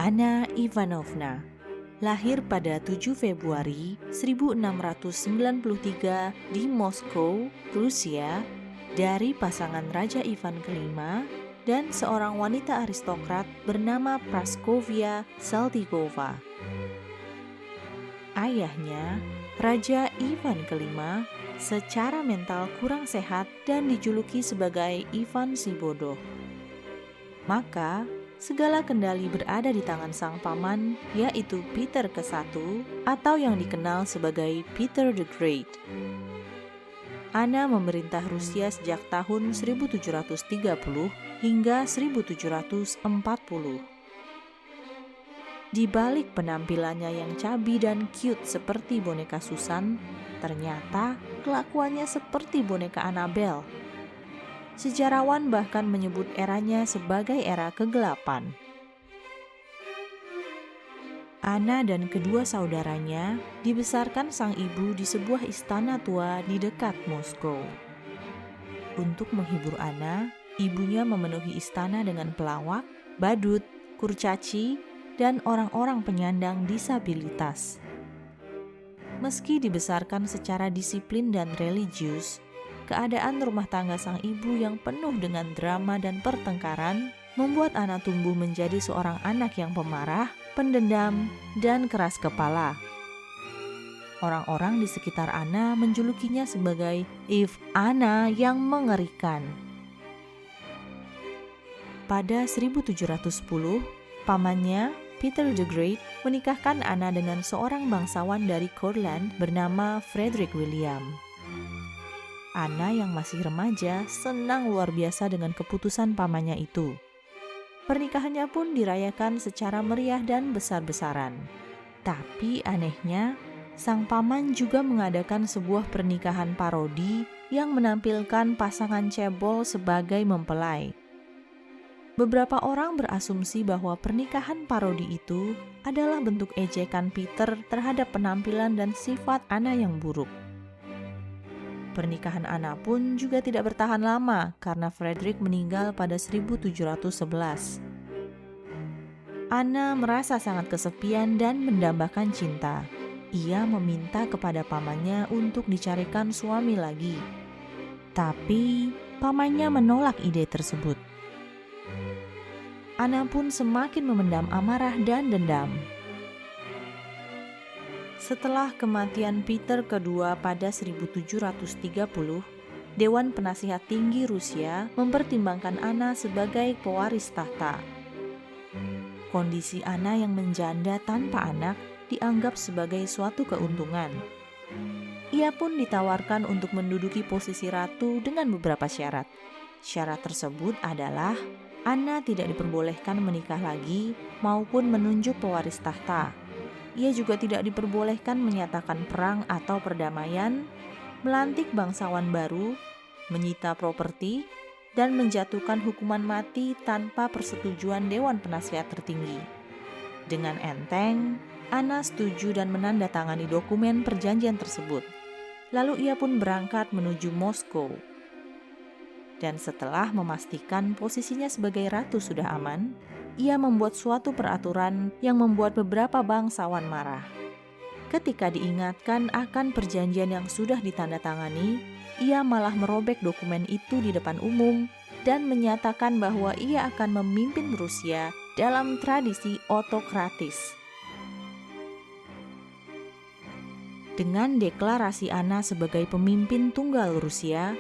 Anna Ivanovna lahir pada 7 Februari 1693 di Moskow, Rusia, dari pasangan Raja Ivan kelima dan seorang wanita aristokrat bernama Praskovia Saltykova. Ayahnya, Raja Ivan kelima, secara mental kurang sehat dan dijuluki sebagai Ivan si bodoh. Maka, segala kendali berada di tangan sang paman, yaitu Peter ke-1 atau yang dikenal sebagai Peter the Great. Anna memerintah Rusia sejak tahun 1730 hingga 1740. Di balik penampilannya yang cabi dan cute seperti boneka Susan, ternyata kelakuannya seperti boneka Annabelle. Sejarawan bahkan menyebut eranya sebagai era kegelapan. Anna dan kedua saudaranya dibesarkan sang ibu di sebuah istana tua di dekat Moskow. Untuk menghibur Anna, ibunya memenuhi istana dengan pelawak, badut, kurcaci, dan orang-orang penyandang disabilitas. Meski dibesarkan secara disiplin dan religius, keadaan rumah tangga sang ibu yang penuh dengan drama dan pertengkaran membuat Anna tumbuh menjadi seorang anak yang pemarah, pendendam, dan keras kepala. Orang-orang di sekitar Anna menjulukinya sebagai Eve Anna yang mengerikan. Pada 1710, pamannya, Peter the Great, menikahkan Anna dengan seorang bangsawan dari Courland bernama Frederick William. Anna yang masih remaja senang luar biasa dengan keputusan pamannya itu. Pernikahannya pun dirayakan secara meriah dan besar-besaran. Tapi anehnya, sang paman juga mengadakan sebuah pernikahan parodi yang menampilkan pasangan cebol sebagai mempelai. Beberapa orang berasumsi bahwa pernikahan parodi itu adalah bentuk ejekan Peter terhadap penampilan dan sifat Anna yang buruk. Pernikahan Anna pun juga tidak bertahan lama karena Frederick meninggal pada 1711. Anna merasa sangat kesepian dan mendambakan cinta. Ia meminta kepada pamannya untuk dicarikan suami lagi. Tapi pamannya menolak ide tersebut. Anna pun semakin memendam amarah dan dendam. Setelah kematian Peter kedua pada 1730, Dewan Penasihat Tinggi Rusia mempertimbangkan Anna sebagai pewaris tahta. Kondisi Anna yang menjanda tanpa anak dianggap sebagai suatu keuntungan. Ia pun ditawarkan untuk menduduki posisi ratu dengan beberapa syarat. Syarat tersebut adalah Anna tidak diperbolehkan menikah lagi maupun menunjuk pewaris tahta. Ia juga tidak diperbolehkan menyatakan perang atau perdamaian, melantik bangsawan baru, menyita properti, dan menjatuhkan hukuman mati tanpa persetujuan Dewan Penasihat Tertinggi. Dengan enteng, Anna setuju dan menandatangani dokumen perjanjian tersebut. Lalu ia pun berangkat menuju Moskow. Dan setelah memastikan posisinya sebagai ratu sudah aman, ia membuat suatu peraturan yang membuat beberapa bangsawan marah. Ketika diingatkan akan perjanjian yang sudah ditandatangani, ia malah merobek dokumen itu di depan umum dan menyatakan bahwa ia akan memimpin Rusia dalam tradisi otokratis. Dengan deklarasi Anna sebagai pemimpin tunggal Rusia,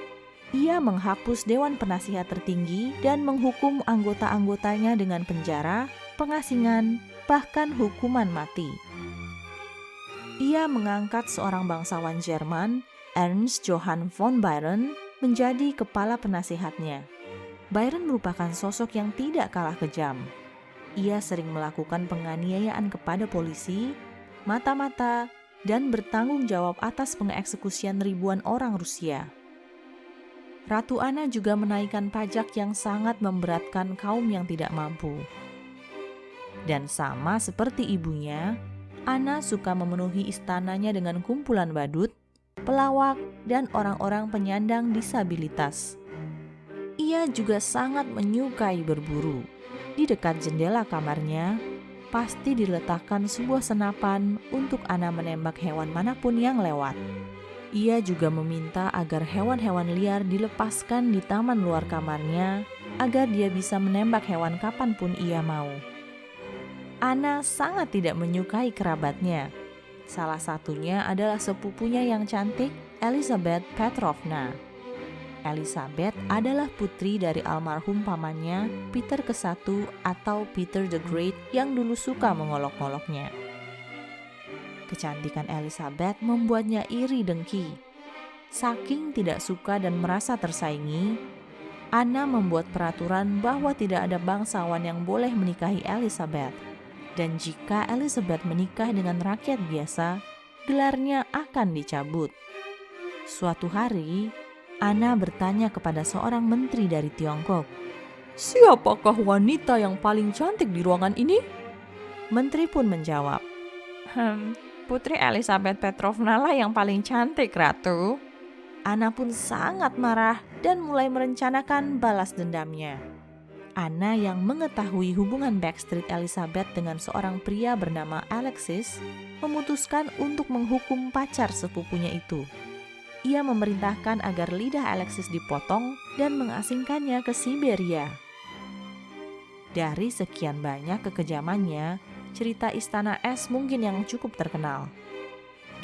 ia menghapus Dewan Penasihat Tertinggi dan menghukum anggota-anggotanya dengan penjara, pengasingan, bahkan hukuman mati. Ia mengangkat seorang bangsawan Jerman, Ernst Johann von Biron, menjadi kepala penasihatnya. Biron merupakan sosok yang tidak kalah kejam. Ia sering melakukan penganiayaan kepada polisi, mata-mata, dan bertanggung jawab atas pengeksekusian ribuan orang Rusia. Ratu Anna juga menaikkan pajak yang sangat memberatkan kaum yang tidak mampu. Dan sama seperti ibunya, Anna suka memenuhi istananya dengan kumpulan badut, pelawak, dan orang-orang penyandang disabilitas. Ia juga sangat menyukai berburu. Di dekat jendela kamarnya, pasti diletakkan sebuah senapan untuk Anna menembak hewan manapun yang lewat. Ia juga meminta agar hewan-hewan liar dilepaskan di taman luar kamarnya agar dia bisa menembak hewan kapanpun ia mau. Anna sangat tidak menyukai kerabatnya. Salah satunya adalah sepupunya yang cantik, Elizabeth Petrovna. Elizabeth adalah putri dari almarhum pamannya, Peter ke-1 atau Peter the Great yang dulu suka mengolok-oloknya. Kecantikan Elizabeth membuatnya iri dengki. Saking tidak suka dan merasa tersaingi, Anna membuat peraturan bahwa tidak ada bangsawan yang boleh menikahi Elizabeth. Dan jika Elizabeth menikah dengan rakyat biasa, gelarnya akan dicabut. Suatu hari, Anna bertanya kepada seorang menteri dari Tiongkok, "Siapakah wanita yang paling cantik di ruangan ini?" Menteri pun menjawab, Putri Elizabeth Petrovna lah yang paling cantik, Ratu." Anna pun sangat marah dan mulai merencanakan balas dendamnya. Anna yang mengetahui hubungan backstreet Elizabeth dengan seorang pria bernama Alexis memutuskan untuk menghukum pacar sepupunya itu. Ia memerintahkan agar lidah Alexis dipotong dan mengasingkannya ke Siberia. Dari sekian banyak kekejamannya, cerita Istana Es mungkin yang cukup terkenal.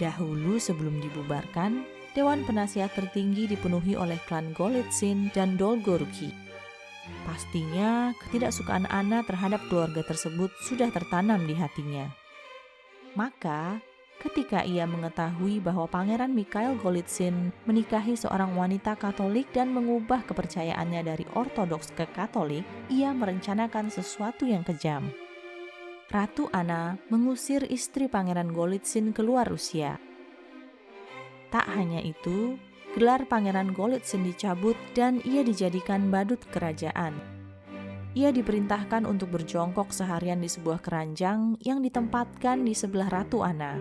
Dahulu sebelum dibubarkan, Dewan Penasihat tertinggi dipenuhi oleh klan Golitsyn dan Dolgoruki. Pastinya ketidaksukaan Anna terhadap keluarga tersebut sudah tertanam di hatinya. Maka, ketika ia mengetahui bahwa Pangeran Mikhail Golitsyn menikahi seorang wanita Katolik dan mengubah kepercayaannya dari Ortodoks ke Katolik, ia merencanakan sesuatu yang kejam. Ratu Anna mengusir istri Pangeran Golitsyn keluar Rusia. Tak hanya itu, gelar Pangeran Golitsyn dicabut dan ia dijadikan badut kerajaan. Ia diperintahkan untuk berjongkok seharian di sebuah keranjang yang ditempatkan di sebelah Ratu Anna.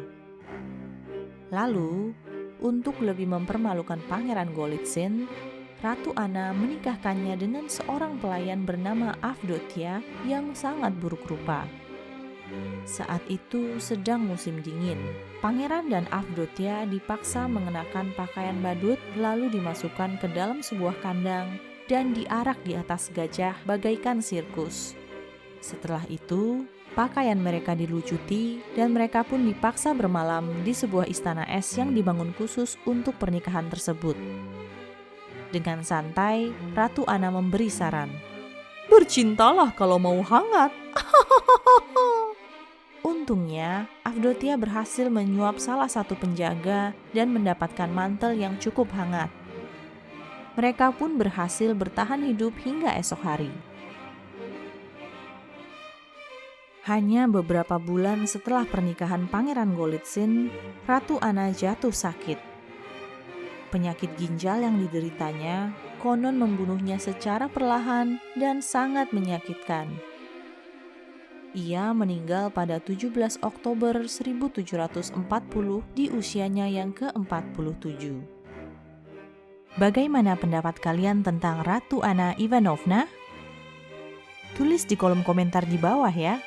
Lalu, untuk lebih mempermalukan Pangeran Golitsyn, Ratu Anna menikahkannya dengan seorang pelayan bernama Avdotia yang sangat buruk rupa. Saat itu sedang musim dingin. Pangeran dan Avdotia dipaksa mengenakan pakaian badut lalu dimasukkan ke dalam sebuah kandang dan diarak di atas gajah bagaikan sirkus. Setelah itu, pakaian mereka dilucuti dan mereka pun dipaksa bermalam di sebuah istana es yang dibangun khusus untuk pernikahan tersebut. Dengan santai, Ratu Anna memberi saran, "Bercintalah kalau mau hangat." Untungnya, Avdotia berhasil menyuap salah satu penjaga dan mendapatkan mantel yang cukup hangat. Mereka pun berhasil bertahan hidup hingga esok hari. Hanya beberapa bulan setelah pernikahan Pangeran Golitsyn, Ratu Anna jatuh sakit. Penyakit ginjal yang dideritanya konon membunuhnya secara perlahan dan sangat menyakitkan. Ia meninggal pada 17 Oktober 1740 di usianya yang ke-47. Bagaimana pendapat kalian tentang Ratu Anna Ivanovna? Tulis di kolom komentar di bawah ya.